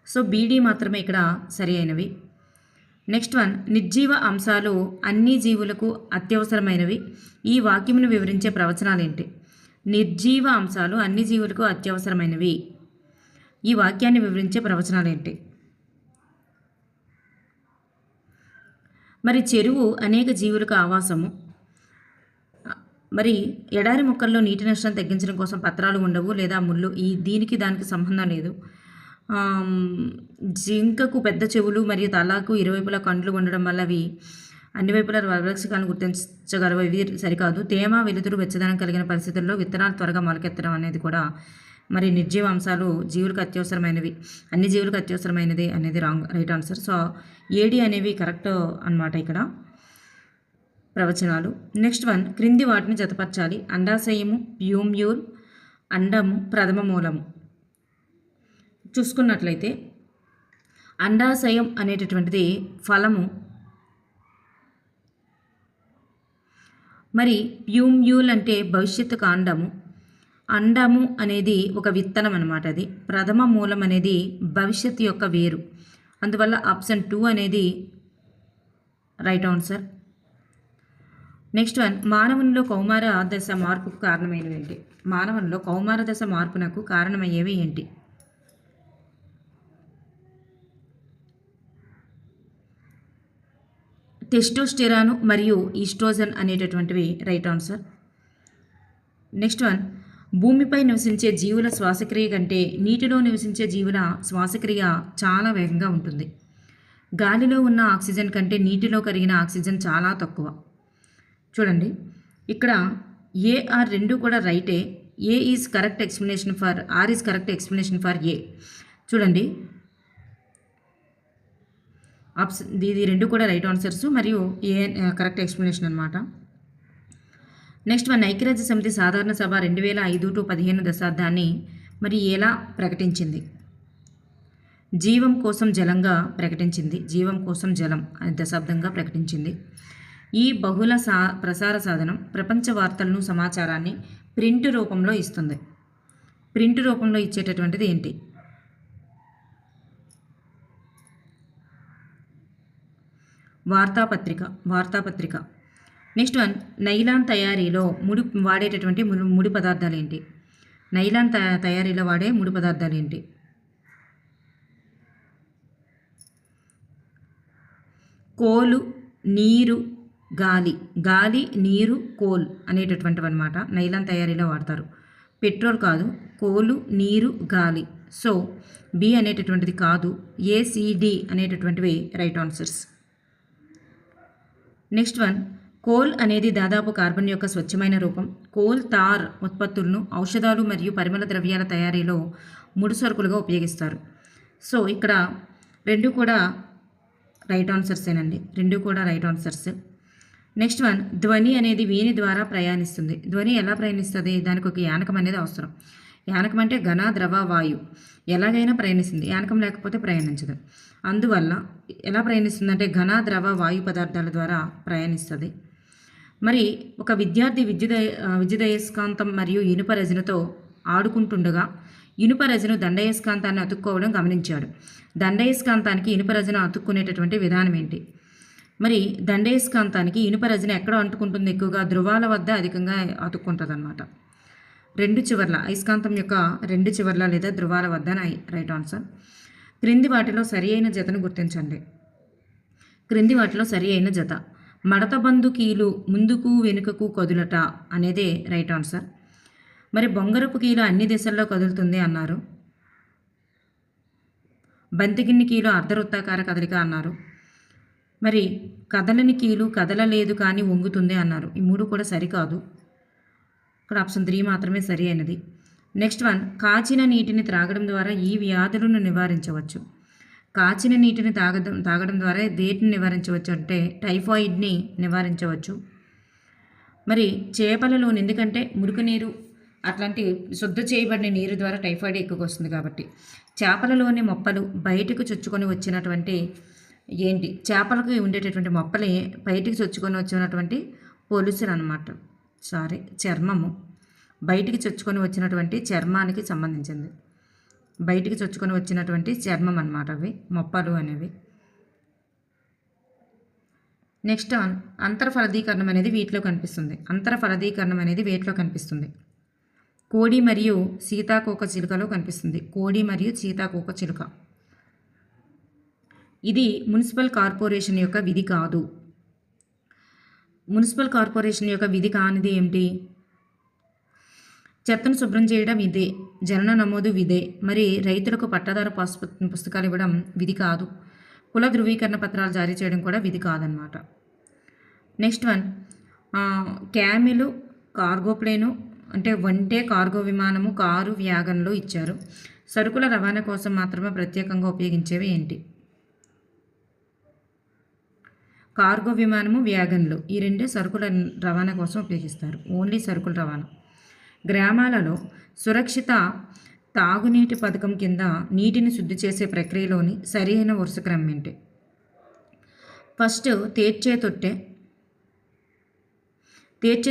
సో బీడీ మాత్రమే ఇక్కడ సరి అయినవి. నెక్స్ట్ వన్, నిర్జీవ అంశాలు అన్ని జీవులకు అత్యవసరమైనవి. ఈ వాక్యమును వివరించే ప్రవచనాలు ఏంటి? నిర్జీవ అంశాలు అన్ని జీవులకు అత్యవసరమైనవి. ఈ వాక్యాన్ని వివరించే ప్రవచనాలు ఏంటి? మరి చెరువు అనేక జీవులకు ఆవాసము. మరి ఎడారి మొక్కల్లో నీటి నష్టం తగ్గించడం కోసం పత్రాలు ఉండవు లేదా ముళ్ళు. దీనికి దానికి సంబంధం లేదు. జింకకు పెద్ద చెవులు మరియు తలకు ఇరువైపులా కండ్లు ఉండడం వల్ల అవి అన్ని వైపులా వరవృక్షకాలను గుర్తించగలవు. ఇవి సరికాదు. తేమ, వెలుతురు, వెచ్చదనం కలిగిన పరిస్థితుల్లో విత్తనాలు త్వరగా మొలకెత్తడం అనేది కూడా మరి నిర్జీవ అంశాలు జీవులకు అత్యవసరమైనవి, అన్ని జీవులకు అత్యవసరమైనది అనేది రైట్ ఆన్సర్. సో ఏడి అనేవి కరెక్ట్ అన్నమాట ఇక్కడ ప్రవచనాలు. నెక్స్ట్ వన్, క్రింది వాటిని జతపరచాలి. అండాశయము, ప్యూమ్యూల్, అండము, ప్రథమ మూలము. చూసుకున్నట్లయితే అండాశయం అనేటటువంటిది ఫలము, మరి ప్యూమ్యూల్ అంటే భవిష్యత్తు కాండము, అండము అనేది ఒక విత్తనం అన్నమాట. అది ప్రథమ మూలం అనేది భవిష్యత్తు యొక్క వేరు. అందువల్ల ఆప్షన్ 2 అనేది రైట్ ఆన్సర్. నెక్స్ట్ వన్, మానవునిలో కౌమార దశ మార్పుకు కారణమైనవి ఏంటి? మానవునిలో కౌమార దశ మార్పునకు కారణమయ్యేవి ఏంటి? టెస్టోస్టెరాన్ మరియు ఈస్ట్రోజన్ అనేటటువంటివి రైట్ ఆన్సర్. నెక్స్ట్ వన్, భూమిపై నివసించే జీవుల శ్వాసక్రియ కంటే నీటిలో నివసించే జీవుల శ్వాసక్రియ చాలా వేగంగా ఉంటుంది. గాలిలో ఉన్న ఆక్సిజన్ కంటే నీటిలో కరిగిన ఆక్సిజన్ చాలా తక్కువ. చూడండి ఇక్కడ ఏఆర్ రెండు కూడా రైటే. A is correct explanation for R is correct explanation for A. చూడండి ఇది రెండు కూడా రైట్ ఆన్సర్స్ మరియు ఏ కరెక్ట్ ఎక్స్ప్లెనేషన్ అనమాట. నెక్స్ట్ వన్, ఐక్యరాజ్య సమితి సాధారణ సభ 2005 to 15 దశాబ్దాన్ని మరి ఎలా ప్రకటించింది? జీవం కోసం జలంగా ప్రకటించింది. జీవం కోసం జలం అనే దశాబ్దంగా ప్రకటించింది. ఈ బహుళ ప్రసార సాధనం ప్రపంచ వార్తలను సమాచారాన్ని ప్రింట్ రూపంలో ఇస్తుంది. ప్రింట్ రూపంలో ఇచ్చేటటువంటిది ఏంటి? వార్తాపత్రిక. నెక్స్ట్ వన్, నైలాన్ తయారీలో వాడేటటువంటి ముడి పదార్థాలు ఏంటి? నైలాన్ తయారీలో వాడే ముడి పదార్థాలు ఏంటి? కోలు, నీరు, గాలి, నీరు, కోల్ అనేటటువంటివి అనమాట నైలాన్ తయారీలో వాడతారు. పెట్రోల్ కాదు, కోలు, నీరు, గాలి. సో బి అనేటటువంటిది కాదు, ఏసిడి అనేటటువంటివి right answers. Next one, coal అనేది దాదాపు కార్బన్ యొక్క స్వచ్ఛమైన రూపం. కోల్ తార్ ఉత్పత్తులను ఔషధాలు మరియు పరిమళ ద్రవ్యాల తయారీలో ముడి సరుకులుగా ఉపయోగిస్తారు. సో ఇక్కడ రెండు కూడా రైట్ ఆన్సర్సేనండి, రెండు కూడా రైట్ ఆన్సర్స్. నెక్స్ట్ వన్, ధ్వని అనేది వీని ద్వారా ప్రయాణిస్తుంది. ధ్వని ఎలా ప్రయాణిస్తుంది? దానికి ఒక యానకం అనేది అవసరం. యానకం అంటే ఘన, ద్రవ, వాయు ఎలాగైనా ప్రయాణిస్తుంది. యానకం లేకపోతే ప్రయాణించదు. అందువల్ల ఎలా ప్రయాణిస్తుంది అంటే ఘన, ద్రవ, వాయు పదార్థాల ద్వారా ప్రయాణిస్తుంది. మరి ఒక విద్యార్థి విద్యుదయస్కాంతం మరియు ఇనుప రెజనుతో ఆడుకుంటుండగా ఇనుప రెజను దండయస్కాంతాన్ని అతుక్కోవడం గమనించాడు. దండయస్కాంతానికి ఇనుప రెజను అతుక్కునేటటువంటి విధానం ఏంటి? మరి దండయస్కాంతానికి ఇనుప రెజను ఎక్కడ అంటుకుంటుంది? ఎక్కువగా ధ్రువాల వద్ద అధికంగా అతుక్కుంటుంది అనమాట. రెండు చివర్ల, అయస్కాంతం యొక్క రెండు చివర్ల లేదా ధ్రువాల వద్ద రైట్ ఆన్సర్. క్రింది వాటిలో సరి అయిన జతను గుర్తించండి. క్రింది వాటిలో సరి అయిన జత మడతబందు కీలు ముందుకు వెనుకకు కదులట అనేదే రైట్ ఆన్సర్. మరి బొంగరపు కీలు అన్ని దిశల్లో కదులుతుంది అన్నారు. బంతిగిన్ని కీలు అర్ధవృత్తాకార కదలిక అన్నారు. మరి కదలని కీలు కదలలేదు కానీ వంగుతుంది అన్నారు. ఈ మూడు కూడా సరికాదు. ఇక్కడ ఆప్షన్ 3 మాత్రమే సరి అయినది. నెక్స్ట్ వన్, కాచిన నీటిని త్రాగడం ద్వారా ఈ వ్యాధులను నివారించవచ్చు. కాచిన నీటిని తాగడం ద్వారా దేటిని నివారించవచ్చు అంటే టైఫాయిడ్ని నివారించవచ్చు. మరి చేపలలోని, ఎందుకంటే మురికి నీరు అట్లాంటి శుద్ధ చేయబడిన నీరు ద్వారా టైఫాయిడ్ ఎక్కువగా వస్తుంది కాబట్టి. చేపలలోని మొప్పలు బయటకు చొచ్చుకొని వచ్చినటువంటి ఏంటి? చేపలకు ఉండేటటువంటి మొప్పలే బయటికి చొచ్చుకొని వచ్చినటువంటి పొలుసులు అనమాట. చర్మము. బయటికి చొచ్చుకొని వచ్చినటువంటి చర్మానికి సంబంధించింది. బయటికి చొచ్చుకొని వచ్చినటువంటి చర్మం అన్నమాట అవి మొప్పలు అనేవి. నెక్స్ట్ అంతర్ఫలదీకరణం అనేది వీటిలో కనిపిస్తుంది. అంతర్ఫలదీకరణం అనేది వేటిలో కనిపిస్తుంది? కోడి మరియు సీతాకోక చిలుకలో కనిపిస్తుంది. కోడి మరియు సీతాకోక చిలుక. ఇది మున్సిపల్ కార్పొరేషన్ యొక్క విధి కాదు. మున్సిపల్ కార్పొరేషన్ యొక్క విధి కానిది ఏమిటి? చెత్తను శుభ్రం చేయడం ఇదే. జనన నమోదు విధే. మరి రైతులకు పట్టాదారు పుస్తకాలు ఇవ్వడం విధి కాదు. కుల ధృవీకరణ పత్రాలు జారీ చేయడం కూడా విధి కాదనమాట. నెక్స్ట్ వన్, క్యామెలు, కార్గో ప్లేను అంటే వంటే కార్గో విమానము, కారు, వ్యాగన్లు ఇచ్చారు. సరుకుల రవాణా కోసం మాత్రమే ప్రత్యేకంగా ఉపయోగించేవి ఏంటి? కార్గో విమానము, వ్యాగన్లు ఈ రెండే సరుకుల రవాణా కోసం ఉపయోగిస్తారు. ఓన్లీ సరుకుల రవాణా. గ్రామాలలో సురక్షిత తాగునీటి పథకం కింద నీటిని శుద్ధి చేసే ప్రక్రియలోని సరైన వరుస క్రమం ఏంటి? ఫస్ట్ తేర్చే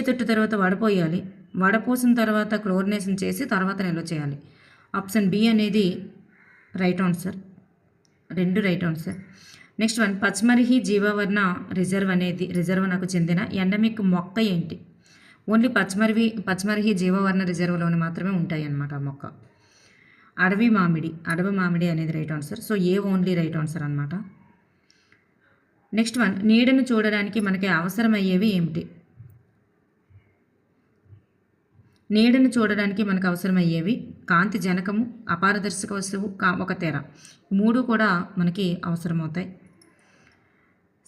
తొట్టు తర్వాత వడపోయాలి. వడపోసిన తర్వాత క్లోరినేషన్ చేసి తర్వాత నిల్వ చేయాలి. ఆప్షన్ బి అనేది రైట్ ఆన్సర్. రెండు right answer. Next one, Pachmarhi జీవవర్ణ రిజర్వనకు చెందిన ఎండమిక్ మొక్క ఏంటి? ఓన్లీ పచ్మర్హి జీవవర్ణ రిజర్వ్లోనే మాత్రమే ఉంటాయి అన్నమాట ఆ మొక్క. అడవి మామిడి అనేది రైట్ ఆన్సర్. సో ఏ ఓన్లీ రైట్ ఆన్సర్ అనమాట. నెక్స్ట్ వన్, నీడను చూడడానికి మనకి అవసరమయ్యేవి ఏమిటి? నీడను చూడడానికి మనకు అవసరమయ్యేవి కాంతి జనకము, అపారదర్శక వస్తువు, ఒక తెర. మూడు కూడా మనకి అవసరమవుతాయి.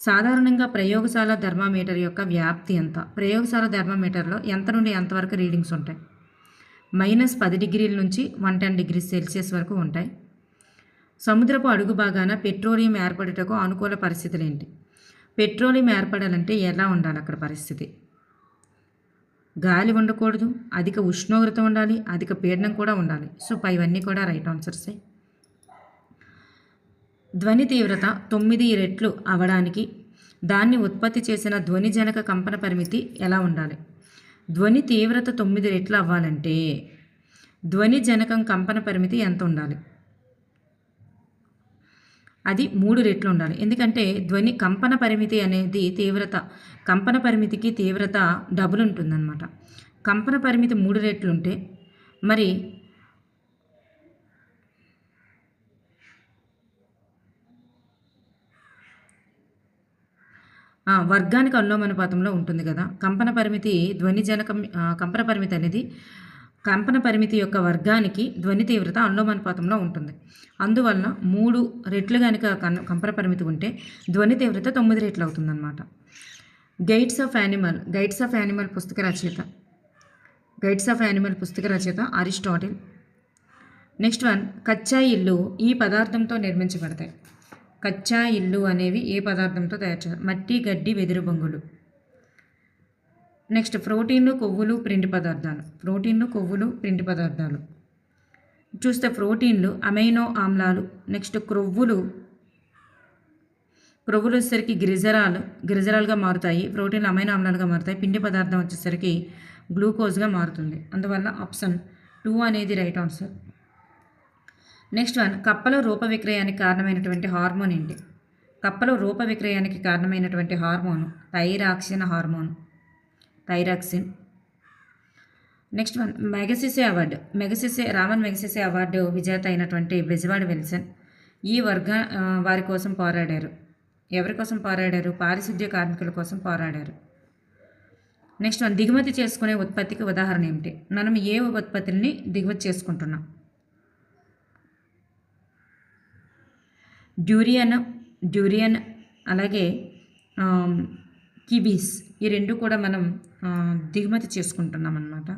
సాధారణంగా ప్రయోగశాల థర్మామీటర్ యొక్క వ్యాప్తి ఎంత? ప్రయోగశాల థర్మామీటర్లో ఎంత నుండి ఎంతవరకు రీడింగ్స్ ఉంటాయి? -10 డిగ్రీల నుంచి 110 డిగ్రీ సెల్సియస్ వరకు ఉంటాయి. సముద్రపు అడుగు భాగాన పెట్రోలియం ఏర్పడుటకు అనుకూల పరిస్థితులు ఏంటి? పెట్రోలియం ఏర్పడాలంటే ఎలా ఉండాలి అక్కడ పరిస్థితి? గాలి ఉండకూడదు, అధిక ఉష్ణోగ్రత ఉండాలి, అధిక పీడనం కూడా ఉండాలి. సో ఇవన్నీ కూడా రైట్ ఆన్సర్సే. ధ్వని తీవ్రత 9 రెట్లు అవ్వడానికి దాన్ని ఉత్పత్తి చేసిన ధ్వనిజనక కంపన పరిమితి ఎలా ఉండాలి? ధ్వని తీవ్రత 9 రెట్లు అవ్వాలంటే ధ్వని జనకం కంపన పరిమితి ఎంత ఉండాలి? అది 3 రెట్లు ఉండాలి. ఎందుకంటే ధ్వని కంపన పరిమితి అనేది కంపన పరిమితికి తీవ్రత డబుల్ ఉంటుందన్నమాట. కంపన పరిమితి 3 రెట్లు ఉంటే మరి వర్గానికి అనులోమానుపాతంలో ఉంటుంది కదా. కంపన పరిమితి కంపన పరిమితి అనేది కంపన పరిమితి యొక్క వర్గానికి ధ్వని తీవ్రత అనులోమానుపాతంలో ఉంటుంది. అందువల్ల 3 రెట్లు కనుక కంపన పరిమితి ఉంటే ధ్వని తీవ్రత 9 రెట్లు అవుతుందన్నమాట. గైడ్స్ ఆఫ్ యానిమల్ పుస్తక రచయిత అరిస్టాటిల్. నెక్స్ట్ వన్, కచ్చా ఇల్లు ఈ పదార్థంతో నిర్మించబడతాయి. కచ్చా ఇల్లు అనేవి ఏ పదార్థంతో తయారు చేస్తారు? మట్టి, గడ్డి, వెదురు బొంగులు. నెక్స్ట్ ప్రోటీన్లు, కొవ్వులు, పిండి పదార్థాలు. చూస్తే ప్రోటీన్లు అమైనో ఆమ్లాలు. నెక్స్ట్ క్రొవ్వులు వచ్చేసరికి గిరిజరాలుగా మారుతాయి. ప్రోటీన్లు అమైనో ఆమ్లాలుగా మారుతాయి. పిండి పదార్థం వచ్చేసరికి గ్లూకోజ్గా మారుతుంది. అందువల్ల ఆప్షన్ 2 అనేది రైట్ ఆన్సర్. నెక్స్ట్ వన్, కప్పలో రూప విక్రయానికి కారణమైనటువంటి హార్మోన్ ఏంటి? కప్పలో రూప విక్రయానికి కారణమైనటువంటి hormone thyroxine. Next one, Ramon Magsaysay award విజేత అయినటువంటి బెజవాడ విల్సన్ ఈ వారి కోసం పోరాడారు. ఎవరి కోసం పోరాడారు? పారిశుద్ధ్య కార్మికుల కోసం పోరాడారు. నెక్స్ట్ వన్, దిగుమతి చేసుకునే ఉత్పత్తికి ఉదాహరణ ఏమిటి? మనం ఏ ఉత్పత్తుల్ని దిగుమతి చేసుకుంటున్నాం? డ్యూరియన్ అలాగే కిబీస్ ఈ రెండు కూడా మనం దిగుమతి చేసుకుంటున్నాం అన్నమాట.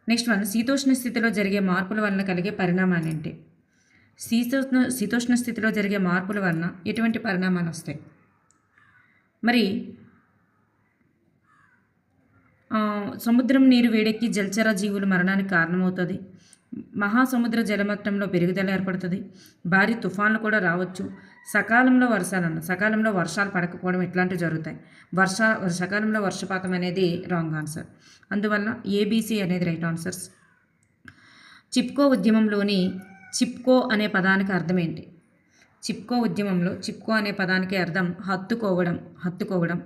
నెక్స్ట్ వన్, శీతోష్ణ స్థితిలో జరిగే మార్పుల వలన కలిగే పరిణామాలు ఏంటి? శీతోష్ణ స్థితిలో జరిగే మార్పుల వలన ఎటువంటి పరిణామాలు వస్తాయి? మరి సముద్రం నీరు వేడెక్కి జలచర జీవుల మరణానికి కారణమవుతుంది. మహాసముద్ర జలమట్టంలో పెరుగుదల ఏర్పడుతుంది. భారీ తుఫాన్లు కూడా రావచ్చు. సకాలంలో వర్షాలు పడకపోవడం ఇట్లాంటివి జరుగుతాయి. సకాలంలో వర్షపాతం అనేది రాంగ్ ఆన్సర్. అందువల్ల ఏబీసీ అనేది రైట్ ఆన్సర్స్. చిప్కో ఉద్యమంలోని చిప్కో అనే పదానికి అర్థం ఏంటి? చిప్కో అనే పదానికి అర్థం హత్తుకోవడం.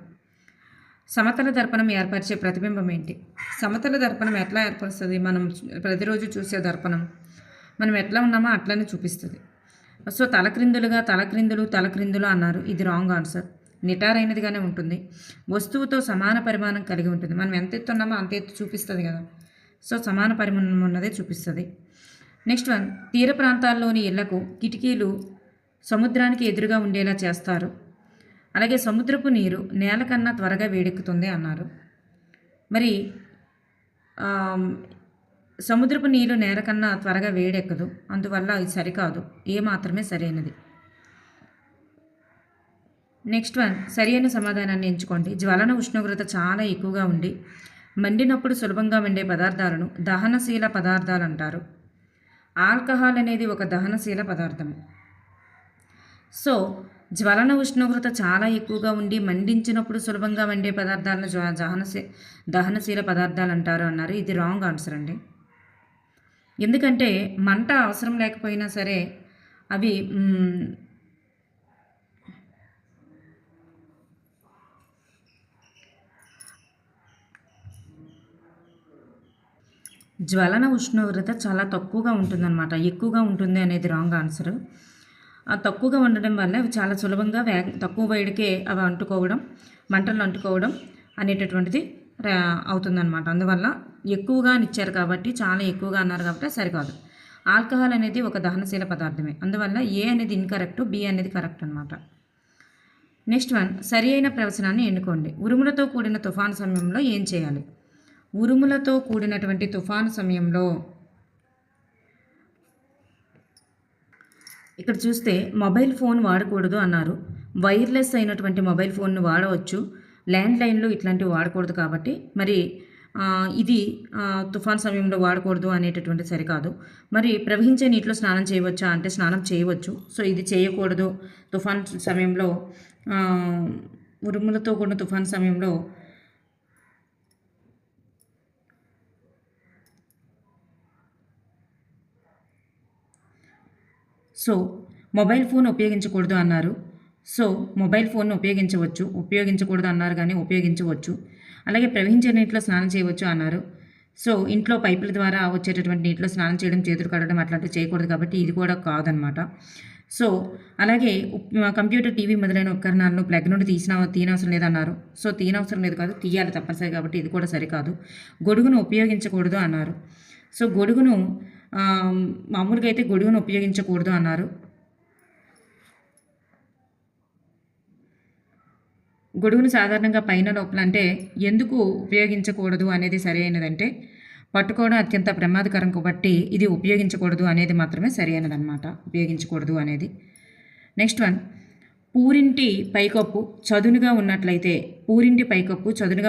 సమతల దర్పణం ఏర్పరిచే ప్రతిబింబం ఏంటి? సమతల దర్పణం ఎట్లా ఏర్పరుస్తుంది? మనం ప్రతిరోజు చూసే దర్పణం మనం ఎట్లా ఉన్నామో అట్లనే చూపిస్తుంది. సో తలక్రిందులు అన్నారు. ఇది రాంగ్ ఆన్సర్. నిటారైనదిగానే ఉంటుంది. వస్తువుతో సమాన పరిమాణం కలిగి ఉంటుంది. మనం ఎంత ఎత్తు ఉన్నామో అంత ఎత్తు చూపిస్తుంది కదా. సో సమాన పరిమాణం ఉన్నదే చూపిస్తుంది. నెక్స్ట్ వన్, తీర ప్రాంతాల్లోని ఇళ్లకు కిటికీలు సముద్రానికి ఎదురుగా ఉండేలా చేస్తారు. అలాగే సముద్రపు నీరు నేల కన్నా త్వరగా వేడెక్కుతుంది అన్నారు. మరి సముద్రపు నీరు నేల కన్నా త్వరగా వేడెక్కదు. అందువల్ల ఇది సరికాదు. ఏ మాత్రమే సరైనది. నెక్స్ట్ వన్, సరైన సమాధానాన్ని ఎంచుకోండి. జ్వలన ఉష్ణోగ్రత చాలా ఎక్కువగా ఉండి మండినప్పుడు సులభంగా మండే పదార్థాలను దహనశీల పదార్థాలు అంటారు. ఆల్కహాల్ అనేది ఒక దహనశీల పదార్థము. సో జ్వలన ఉష్ణోగ్రత చాలా ఎక్కువగా ఉండి మండించినప్పుడు సులభంగా మండే పదార్థాలను దహనశీల పదార్థాలు అంటారు అన్నారు. ఇది రాంగ్ ఆన్సర్ అండి. ఎందుకంటే మంట అవసరం లేకపోయినా సరే అవి జ్వలన ఉష్ణోగ్రత చాలా తక్కువగా ఉంటుందన్నమాట. ఎక్కువగా ఉంటుంది అనేది రాంగ్ ఆన్సర్. ఆ తక్కువగా ఉండడం వల్ల అవి చాలా సులభంగా తక్కువ వేడికే అవి మంటలు అంటుకోవడం అనేటటువంటిది అవుతుందన్నమాట. అందువల్ల ఎక్కువగా ఇచ్చారు కాబట్టి, చాలా ఎక్కువగా అన్నారు కాబట్టి సరికాదు. ఆల్కహాల్ అనేది ఒక దహనశీల పదార్థమే. అందువల్ల ఏ అనేది ఇన్కరెక్ట్, బి అనేది కరెక్ట్ అనమాట. నెక్స్ట్ వన్, సరి అయిన ప్రవచనాన్ని ఎన్నుకోండి. ఉరుములతో కూడిన తుఫాను సమయంలో ఏం చేయాలి? ఉరుములతో కూడినటువంటి తుఫాను సమయంలో ఇక్కడ చూస్తే మొబైల్ ఫోన్ వాడకూడదు అన్నారు. వైర్లెస్ అయినటువంటి మొబైల్ ఫోన్ను వాడవచ్చు, ల్యాండ్లైన్లు ఇట్లాంటివి వాడకూడదు. కాబట్టి మరి ఇది తుఫాన్ సమయంలో వాడకూడదు అనేటటువంటి సరికాదు. మరి ప్రవహించే నీటిలో స్నానం చేయవచ్చా అంటే స్నానం చేయవచ్చు. సో ఇది చేయకూడదు తుఫాన్ సమయంలో. ఉరుములతో కూడిన తుఫాన్ సమయంలో సో మొబైల్ ఫోన్ ఉపయోగించకూడదు అన్నారు. సో మొబైల్ ఫోన్ను ఉపయోగించకూడదు అన్నారు కానీ ఉపయోగించవచ్చు. అలాగే ప్రవహించే నీటిలో స్నానం చేయవచ్చు అన్నారు. సో ఇంట్లో పైపుల ద్వారా వచ్చేటటువంటి నీటిలో స్నానం చేయడం, చేతులు కడగడం అట్లాంటివి చేయకూడదు. కాబట్టి ఇది కూడా కాదనమాట. సో అలాగే కంప్యూటర్, టీవీ మొదలైన ఉపకరణాలను ప్లగ్ నుండి తీనవసరం లేదన్నారు. సో తీనవసరం లేదు కాదు, తీయాలి తప్పనిసరి. కాబట్టి ఇది కూడా సరికాదు. గొడుగును ఉపయోగించకూడదు అన్నారు. సో గొడుగును మామూలుగా అయితే గొడుగును ఉపయోగించకూడదు అన్నారు. గొడుగును సాధారణంగా పైన లోపల అంటే ఎందుకు ఉపయోగించకూడదు అనేది సరైనదంటే పట్టుకోవడం అత్యంత ప్రమాదకరం కాబట్టి ఇది ఉపయోగించకూడదు అనేది మాత్రమే సరైనదన్నమాట. ఉపయోగించకూడదు అనేది. నెక్స్ట్ వన్, పూరింటి పైకప్పు చదునుగా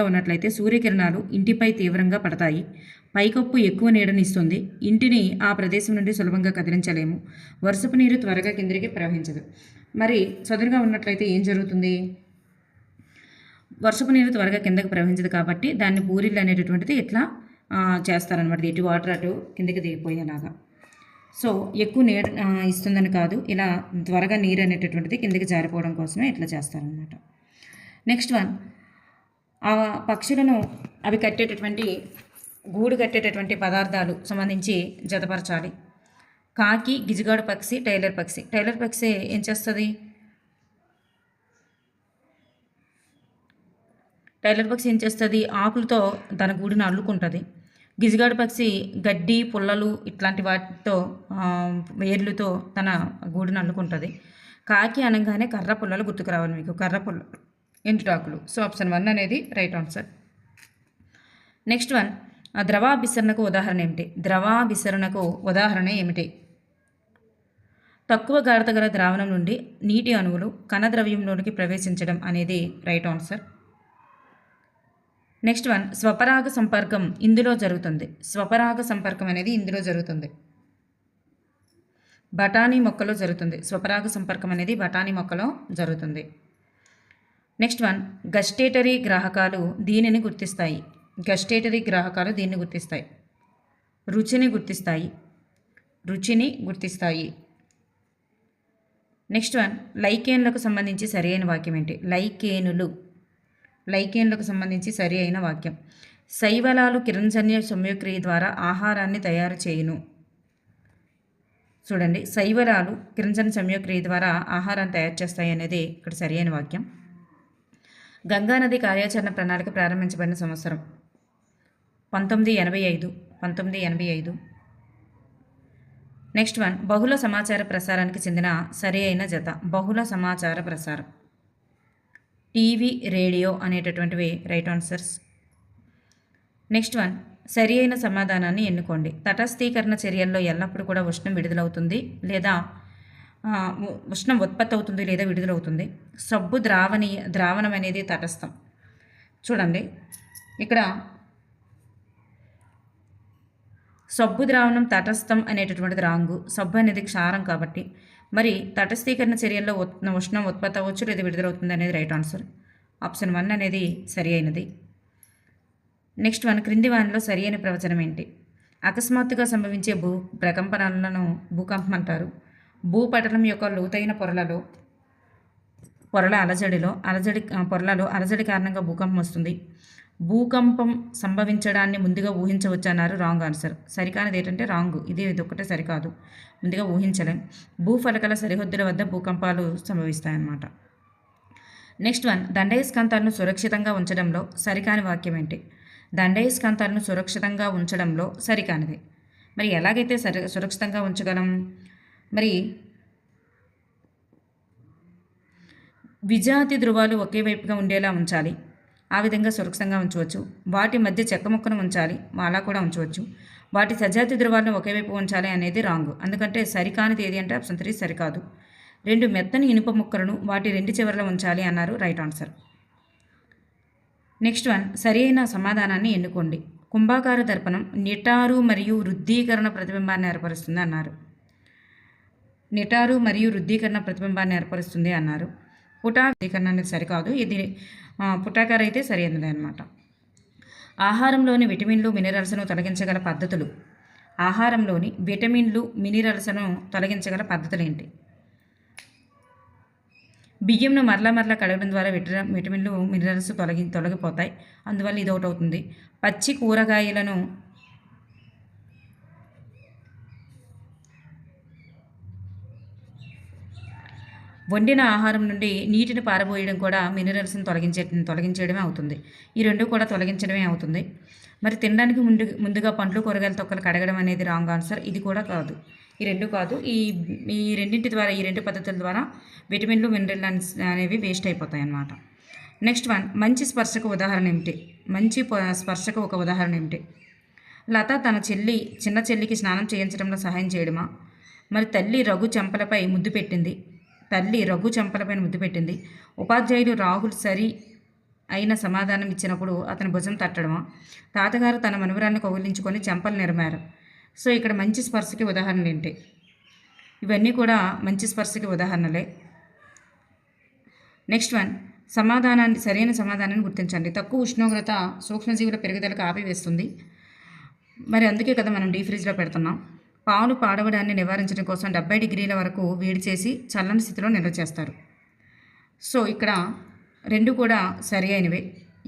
ఉన్నట్లయితే సూర్యకిరణాలు ఇంటిపై తీవ్రంగా పడతాయి. పైకప్పు ఎక్కువ నీడనిస్తుంది. ఇంటిని ఆ ప్రదేశం నుండి సులభంగా కదిలించలేము. వర్షపు నీరు త్వరగా కిందికి ప్రవహించదు. మరి చదునుగా ఉన్నట్లయితే ఏం జరుగుతుంది? వర్షపు నీరు త్వరగా కిందకి ప్రవహించదు. కాబట్టి దాన్ని పూరిళ్ళు అనేటటువంటిది ఇట్లా చేస్తారనమాట. ఇటు వాటర్ అటు కిందకి దిగిపోయేలాగా. సో ఎక్కువ నీరు ఇస్తుందని కాదు, ఇలా త్వరగా నీరు అనేటటువంటిది కిందకి జారిపోవడం కోసమే ఇట్లా చేస్తారనమాట. నెక్స్ట్ వన్, ఆ పక్షులను అవి గూడు కట్టేటటువంటి పదార్థాలు సంబంధించి జతపరచాలి. కాకి, గిజిగాడు పక్షి, టైలర్ పక్షి ఏం చేస్తుంది? ఆకులతో తన గూడును అల్లుకుంటుంది. గిజిగాడు పక్షి గడ్డి, పుల్లలు ఇట్లాంటి వాటితో వేర్లతో తన గూడును అల్లుకుంటుంది. కాకి అనగానే కర్ర పుల్లలు గుర్తుకు రావాలి మీకు. కర్ర పుల్లలు, ఎండుటాకులు. సో ఆప్షన్ 1 అనేది రైట్ ఆన్సర్. నెక్స్ట్ వన్, ద్రవాభిసరణకు ఉదాహరణ ఏమిటి? తక్కువ గాఢత గల ద్రావణం నుండి నీటి అణువులు కణద్రవ్యంలోనికి ప్రవేశించడం అనేది రైట్ ఆన్సర్. నెక్స్ట్ వన్, స్వపరాగ సంపర్కం అనేది ఇందులో జరుగుతుంది. బఠానీ మొక్కలో జరుగుతుంది. స్వపరాగ సంపర్కం అనేది బఠానీ మొక్కలో జరుగుతుంది. నెక్స్ట్ వన్, గస్టేటరీ గ్రాహకాలు దీనిని గుర్తిస్తాయి. రుచిని గుర్తిస్తాయి. నెక్స్ట్ వన్, లైకేన్లకు సంబంధించి సరైన వాక్యం ఏంటి? లైకేన్లకు సంబంధించి సరి అయిన వాక్యం, శైవలాలు కిరణజన్య సంయోక్రియ ద్వారా ఆహారాన్ని తయారు చేయును. చూడండి, శైవలాలు కిరణజన్య సంయోక్రియ ద్వారా ఆహారాన్ని తయారు చేస్తాయి అనేది ఇక్కడ సరి అయిన వాక్యం. గంగానది కార్యాచరణ ప్రణాళిక ప్రారంభించబడిన సంవత్సరం 1985. నెక్స్ట్ వన్, బహుళ సమాచార ప్రసారానికి చెందిన సరి అయిన జత. బహుళ సమాచార ప్రసారం, టీవీ, రేడియో అనేటటువంటివి రైట్ ఆన్సర్స్. నెక్స్ట్ వన్, సరి అయిన సమాధానాన్ని ఎన్నుకోండి. తటస్థీకరణ చర్యల్లో ఎల్లప్పుడూ కూడా ఉష్ణం విడుదలవుతుంది లేదా ఉష్ణం ఉత్పత్తి అవుతుంది లేదా విడుదలవుతుంది. సబ్బు ద్రావణం అనేది తటస్థం. చూడండి, ఇక్కడ సబ్బు ద్రావణం తటస్థం అనేటటువంటిది రాంగు. సబ్బు అనేది క్షారం కాబట్టి మరి తటస్థీకరణ చర్యల్లో ఉష్ణం ఉత్పత్తి అవ్వచ్చు లేదా విడుదలవుతుంది అనేది రైట్ ఆన్సర్. ఆప్షన్ 1 అనేది సరి అయినది. నెక్స్ట్ వన్, క్రింది వానిలో సరి అయిన ప్రవచనం ఏంటి? అకస్మాత్తుగా సంభవించే ప్రకంపనలను భూకంపం అంటారు. భూపటలం యొక్క లోతైన పొరల అలజడి కారణంగా భూకంపం వస్తుంది. భూకంపం సంభవించడాన్ని ముందుగా ఊహించవచ్చు అన్నారు. Wrong answer. సరికానిది ఏంటంటే రాంగ్. ఇది ఒకటే సరికాదు, ముందుగా ఊహించలేం. భూఫలకాల సరిహద్దుల వద్ద భూకంపాలు సంభవిస్తాయన్నమాట. నెక్స్ట్ వన్, దండయస్కాంతాలను సురక్షితంగా ఉంచడంలో సరికాని వాక్యం ఏంటి? దండయస్కాంతాలను సురక్షితంగా ఉంచడంలో సరికానిది. మరి ఎలాగైతే సురక్షితంగా ఉంచగలం? మరి విజాతి ధృవాలు ఒకే వైపుగా ఉండేలా ఉంచాలి. ఆ విధంగా సురక్షితంగా ఉంచవచ్చు. వాటి మధ్య చెక్క ముక్కను ఉంచాలి, అలా కూడా ఉంచవచ్చు. వాటి సజాతి ధృవాలను ఒకే వైపు ఉంచాలి అనేది రాంగ్. ఎందుకంటే సరికానిది ఏది అంటే ఆప్షన్ 3 సరికాదు. 2 మెత్తని ఇనుప ముక్కలను వాటి 2 చివరలో ఉంచాలి అన్నారు. Right answer. నెక్స్ట్ వన్, సరి అయిన సమాధానాన్ని ఎన్నుకోండి. కుంభాకార దర్పణం నిటారు మరియు వృద్ధీకరణ ప్రతిబింబాన్ని ఏర్పరుస్తుంది అన్నారు. నిటారు మరియు వృద్ధీకరణ ప్రతిబింబాన్ని ఏర్పరుస్తుంది అన్నారు. పుటాకరణ అనేది సరికాదు. ఇది పుటాకార అయితే సరైనదే అనమాట. ఆహారంలోని విటమిన్లు మినరల్స్ను తొలగించగల పద్ధతులు. ఆహారంలోని విటమిన్లు మినరల్స్ను తొలగించగల పద్ధతులు ఏంటి? బియ్యంను మరలా కడగడం ద్వారా విటమిన్లు మినరల్స్ తొలగిపోతాయి. అందువల్ల ఇది ఒకటి అవుతుంది. పచ్చి కూరగాయలను వండిన ఆహారం నుండి నీటిని పారబోయడం కూడా మినరల్స్ని తొలగించడమే అవుతుంది. ఈ రెండు కూడా తొలగించడమే అవుతుంది. మరి తినడానికి ముందుగా పండ్లు కూరగాయల తొక్కలు కడగడం అనేది రాంగ్ ఆన్సర్. ఇది కూడా కాదు, ఈ రెండు కాదు. ఈ రెండింటి ద్వారా, ఈ రెండు పద్ధతుల ద్వారా విటమిన్లు మినరల్స్ అనేవి వేస్ట్ అయిపోతాయి అన్నమాట. నెక్స్ట్ వన్, మంచి స్పర్శకు ఉదాహరణ ఏమిటి? మంచి స్పర్శకు ఒక ఉదాహరణ ఏమిటి? లత తన చిన్న చెల్లికి స్నానం చేయించడంలో సహాయం చేయడమా? మరి తల్లి రఘు చెంపలపై ముద్దు పెట్టింది. ఉపాధ్యాయుడు రాహుల్ సరి అయిన సమాధానం ఇచ్చినప్పుడు అతని భుజం తట్టడమా? తాతగారు తన మనవరాన్ని కౌగిలించుకొని చెంపలు నిరమారు. సో ఇక్కడ మంచి స్పర్శకి ఉదాహరణలు ఏంటి? ఇవన్నీ కూడా మంచి స్పర్శకి ఉదాహరణలే. నెక్స్ట్ వన్, సరైన సమాధానాన్ని గుర్తించండి. తక్కువ ఉష్ణోగ్రత సూక్ష్మజీవుల పెరుగుదలకు ఆపివేస్తుంది. మరి అందుకే కదా మనం డీఫ్రిజ్లో పెడుతున్నాం. పాలు పాడవడాన్ని నివారించడం కోసం 70 డిగ్రీల వరకు వేడి చేసి చల్లని స్థితిలో నిల్వ చేస్తారు. సో ఇక్కడ రెండు కూడా సరి అయినవే.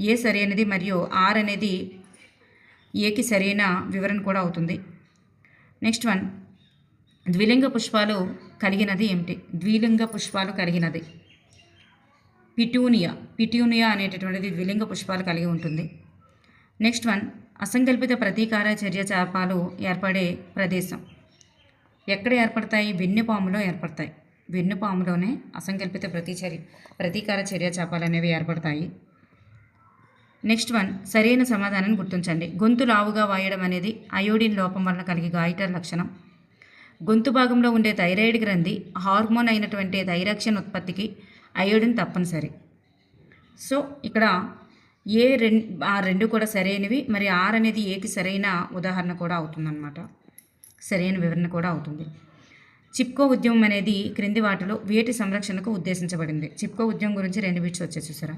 ఏ సరి అయినది మరియు ఆర్ అనేది ఏకి సరైన వివరణ కూడా అవుతుంది. నెక్స్ట్ వన్, ద్విలింగ పుష్పాలు కలిగినది ఏమిటి? ద్విలింగ పుష్పాలు కలిగినది పిటూనియా అనేటటువంటిది ద్విలింగ పుష్పాలు కలిగి ఉంటుంది. నెక్స్ట్ వన్, అసంకల్పిత ప్రతీకార చర్య చాపాలు ఏర్పడే ప్రదేశం ఎక్కడ ఏర్పడతాయి? వెన్నుపాములో ఏర్పడతాయి. వెన్నుపాములోనే అసంకల్పిత ప్రతీకార చర్య చాపాలు అనేవి ఏర్పడతాయి. నెక్స్ట్ వన్, సరైన సమాధానాన్ని గుర్తించండి. గొంతు లావుగా వాయడం అనేది అయోడిన్ లోపం వలన కలిగే గాయిటర్ లక్షణం. గొంతు భాగంలో ఉండే థైరాయిడ్ గ్రంథి హార్మోన్ అయినటువంటి థైరాక్సిన్ ఉత్పత్తికి అయోడిన్ తప్పనిసరి. సో ఇక్కడ రెండు కూడా సరైనవి. మరి ఆర్ అనేది ఏకి సరైన ఉదాహరణ కూడా అవుతుందన్నమాట, సరైన వివరణ కూడా అవుతుంది. చిప్కో ఉద్యమం అనేది క్రింది వాటిలో వేటి సంరక్షణకు ఉద్దేశించబడింది? చిప్కో ఉద్యమం గురించి 2 బిట్స్ వచ్చాయి చూసారా?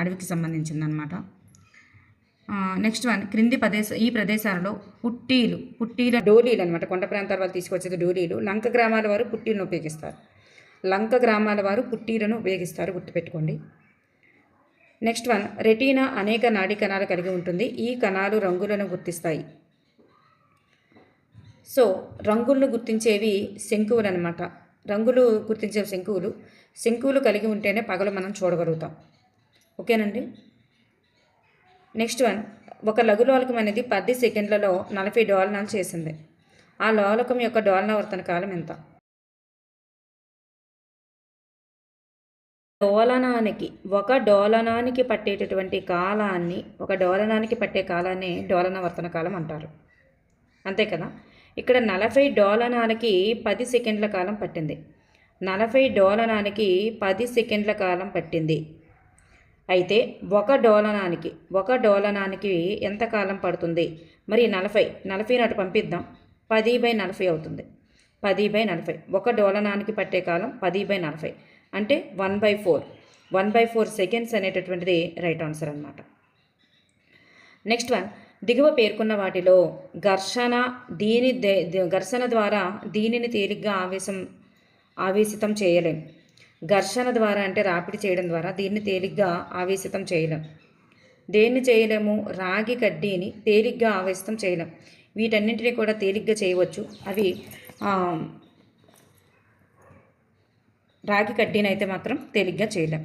అడవికి సంబంధించిందనమాట. నెక్స్ట్ వన్, ఈ ప్రదేశాలలో పుట్టీల డోలీలు అనమాట. కొండ ప్రాంతాల వాళ్ళు తీసుకొచ్చేది డోలీలు. లంక గ్రామాల వారు పుట్టీలను ఉపయోగిస్తారు. గుర్తుపెట్టుకోండి. నెక్స్ట్ వన్, రెటీనా అనేక నాడీ కణాలు కలిగి ఉంటుంది. ఈ కణాలు రంగులను గుర్తిస్తాయి. సో రంగులను గుర్తించేవి శంకువులు అనమాట. రంగులు గుర్తించే శంకువులు కలిగి ఉంటేనే పగలు మనం చూడగలుగుతాం. ఓకేనండి. నెక్స్ట్ వన్, ఒక లఘులోలకం అనేది 10 సెకండ్లలో 40 డోలనాలు చేసింది. ఆ లోలకం యొక్క డోలనావర్తన కాలం ఎంత? ఒక డోలనానికి పట్టే కాలాన్ని డోలనావర్తన కాలం అంటారు. అంతే కదా. ఇక్కడ 40 డోలనాలకి 10 సెకండ్ల కాలం పట్టింది. 40 డోలనానికి 10 సెకండ్ల కాలం పట్టింది. అయితే ఒక డోలనానికి ఎంత కాలం పడుతుంది? మరి 40 నాటి పంపిద్దాం. 10/40 అవుతుంది. 10/40. ఒక డోలనానికి పట్టే కాలం 10/40 అంటే 1/4 సెకండ్స్ అనేటటువంటిది రైట్ ఆన్సర్ అన్నమాట. నెక్స్ట్ వన్, దిగువ పేర్కొన్న వాటిలో ఘర్షణ ద్వారా దీనిని తేలిగ్గా ఆవేశితం చేయలేం. ఘర్షణ ద్వారా అంటే రాపిడి చేయడం ద్వారా దీన్ని తేలిగ్గా ఆవేశితం చేయలేం. దేన్ని చేయలేము? రాగి కడ్డీని తేలిగ్గా ఆవేశితం చేయలేం. వీటన్నింటినీ కూడా తేలిగ్గా చేయవచ్చు. అవి రాగి కడ్డీని అయితే మాత్రం తేలిగ్గా చేయలేం.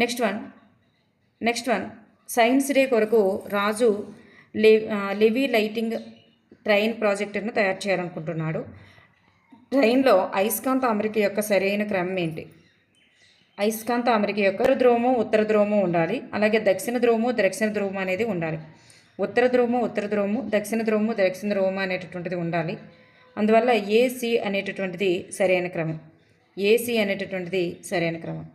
నెక్స్ట్ వన్, సైన్స్ డే కొరకు రాజు లెవీ లైటింగ్ ట్రైన్ ప్రాజెక్టును తయారు చేయాలనుకుంటున్నాడు. ట్రైన్లో అయస్కాంత అమరిక యొక్క సరైన క్రమం ఏంటి? అయస్కాంత అమరిక యొక్క ఉత్తర ధ్రువము ఉండాలి. అలాగే దక్షిణ ధ్రువము అనేది ఉండాలి. ఉత్తర ధ్రువము దక్షిణ ధ్రువము అనేటటువంటిది ఉండాలి. అందువల్ల ఏసీ అనేటటువంటిది సరైన క్రమం.